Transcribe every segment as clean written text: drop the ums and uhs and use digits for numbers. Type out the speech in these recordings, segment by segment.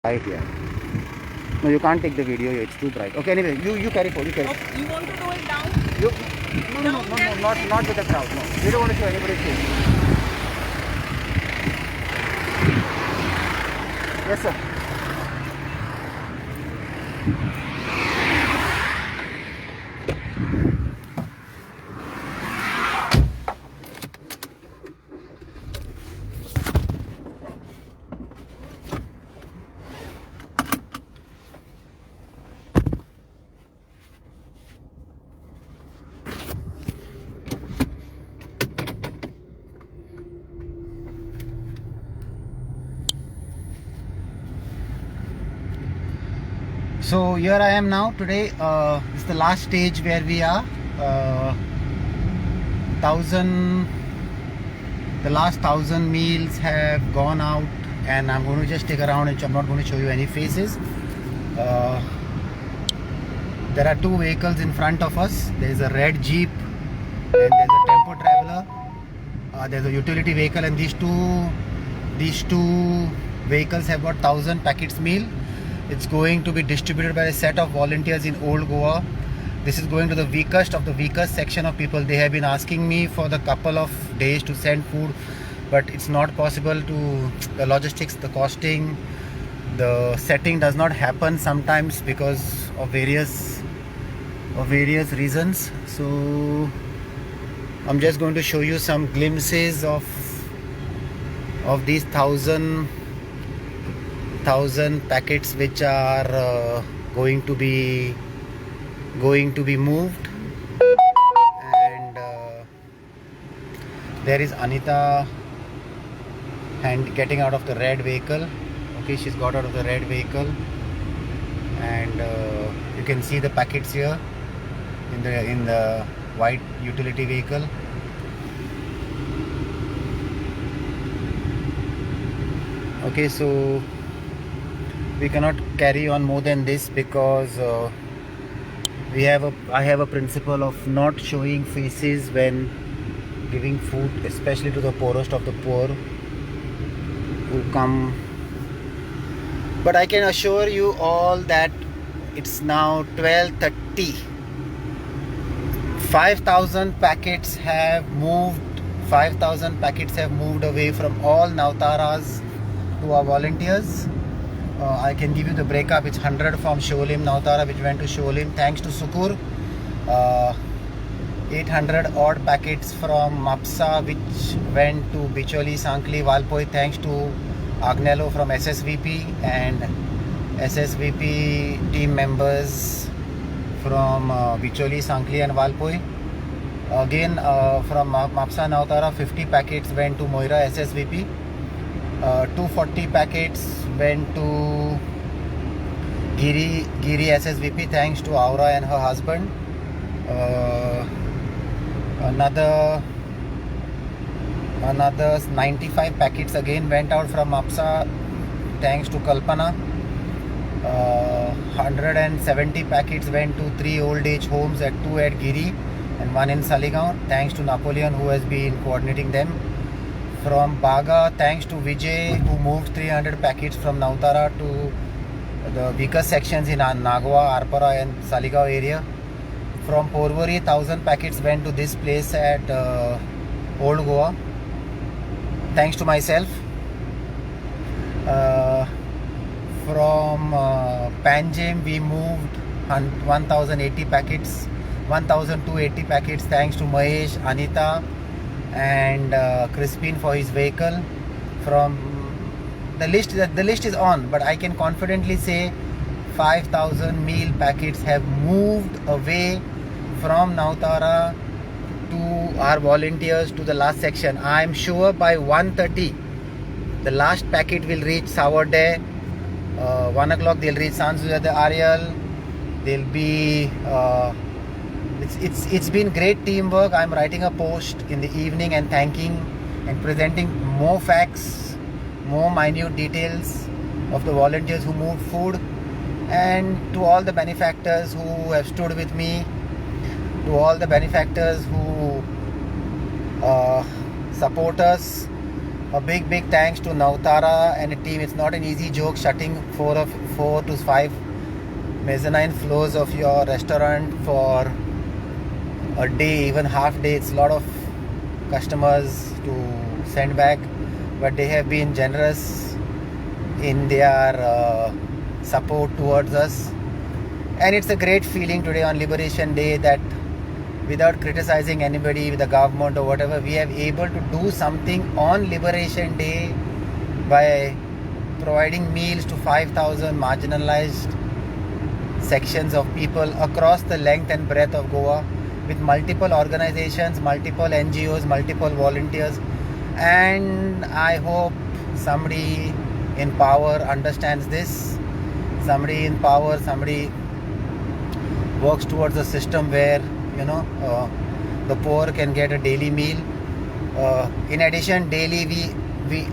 Right here. No, you can't take the video. It's too bright. Okay, anyway, you carry forward. You carry. Okay, you want to do it down? You. No, not with the crowd. No, we don't want to show anybody's face. Yes, sir. So here I am now today. It's the last stage where we are. The last 1,000 meals have gone out, and I'm going to just take around. And I'm not going to show you any faces. There are two vehicles in front of us. There is a red Jeep, and there's a tempo traveler. There's a utility vehicle, and these two vehicles have got 1,000 packets meal. It's going to be distributed by a set of volunteers in Old Goa. This is going to the weakest of the weakest section of people. They have been asking me for the couple of days to send food, but it's not possible to, the logistics, the costing, the setting does not happen sometimes because of various reasons. So I'm just going to show you some glimpses of these 1,000 packets which are going to be moved. And there is Anita getting out of the red vehicle. Okay, she's got out of the red vehicle, and you can see the packets here in the white utility vehicle. Okay, so we cannot carry on more than this because I have a principle of not showing faces when giving food, especially to the poorest of the poor who come. But I can assure you all that it's now 12:30. 5,000 packets have moved. 5,000 packets have moved away from all Navtaras to our volunteers. I can give you the breakup. It's 100 from Sholim Navtara, which went to Sholim thanks to Sukur. 800 odd packets from Mapsa, which went to Bicholi, Sankli, Valpoi, thanks to Agnello from SSVP and SSVP team members from Bicholi, Sankli and Valpoi. Again, from Mapsa Navtara, 50 packets went to Moira SSVP. 240 packets went to Giri SSVP, thanks to Aura and her husband. Another 95 packets again went out from Mapsa, thanks to Kalpana. 170 packets went to 3 old age homes, 2 at Giri and 1 in Saligaon, thanks to Napoleon, who has been coordinating them. From Baga, thanks to Vijay, who moved 300 packets from Navtara to the weaker sections in Nagwa, Arpara and Saligaon area. From Porvori, 1,000 packets went to this place at Old Goa, thanks to myself. From Panjim, we moved 1,080 packets, 1,280 packets, thanks to Mahesh, Anita and Crispin for his vehicle. From the list is on, but I can confidently say 5,000 meal packets have moved away from Navtara to our volunteers to the last section. I am sure by 1:30 the last packet will reach Savardeh. 1 o'clock they'll reach Sansujada Ariel. They'll be it's been great teamwork. I'm writing a post in the evening and thanking and presenting more facts, more minute details of the volunteers who moved food, and to all the benefactors who have stood with me, to all the benefactors who support us, A big thanks to Navtara and the team. It's not an easy joke shutting four to five mezzanine floors of your restaurant for a day, even half day. It's a lot of customers to send back, but they have been generous in their support towards us. And it's a great feeling today on Liberation Day that without criticizing anybody with the government or whatever, we are able to do something on Liberation Day by providing meals to 5,000 marginalized sections of people across the length and breadth of Goa, with multiple organizations, multiple NGOs, multiple volunteers. And I hope somebody in power understands this. Somebody in power, somebody works towards a system where the poor can get a daily meal. In addition, daily we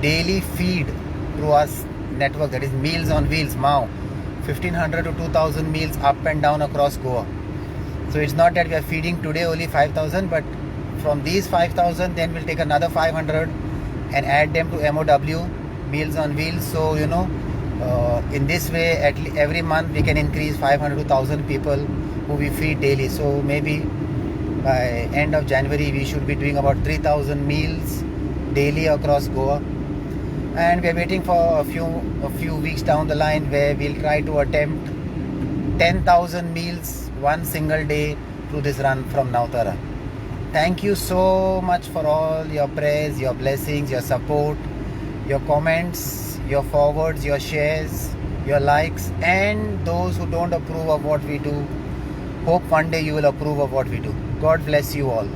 daily feed through our network, that is Meals on Wheels, MAO, 1,500 to 2,000 meals up and down across Goa. So it's not that we are feeding today only 5,000, but from these 5,000, then we'll take another 500 and add them to MOW, Meals on Wheels. So in this way, every month we can increase 500 to 1,000 people who we feed daily. So maybe by end of January we should be doing about 3,000 meals daily across Goa. And we are waiting for a few weeks down the line where we'll try to attempt 10,000 meals one single day through this run from Navtara. Thank you so much for all your prayers, your blessings, your support, your comments, your forwards, your shares, your likes, and those who don't approve of what we do. Hope one day you will approve of what we do. God bless you all.